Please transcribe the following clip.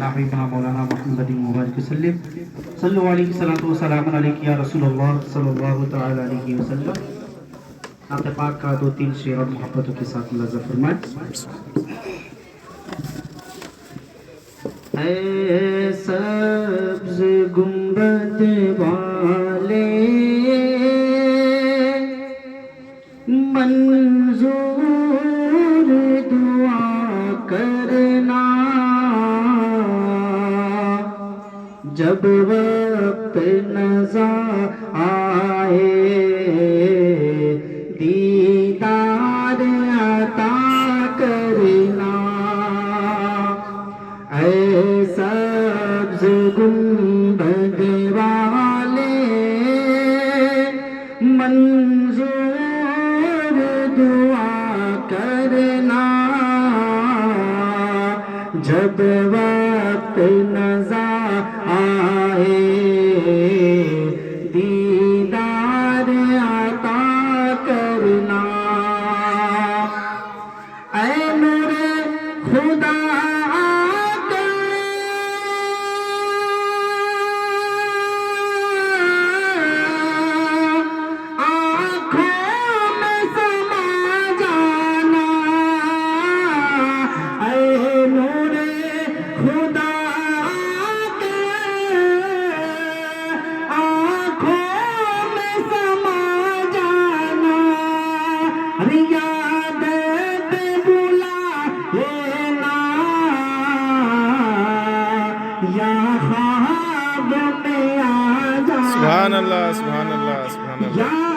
على حبيبنا مولانا محمد مبارك وسلم صلوا عليه الصلاة والسلام عليك يا رسول الله صلى الله تعالى عليه وسلم. نعت پاک کا 2-3 شعر اور محبتوں کے ساتھ ملاحظہ فرمائیں. اے سبز گنبد والے منظور دعا کرنا، جب وقت نظر آئے دیدار عطا کرنا. اے سبز گنبد والے منظور دعا کرنا، جب وقت نظر آئے دیدار عطا کرنا. اے نور خدا سبحان اللہ سبحان اللہ سبحان اللہ.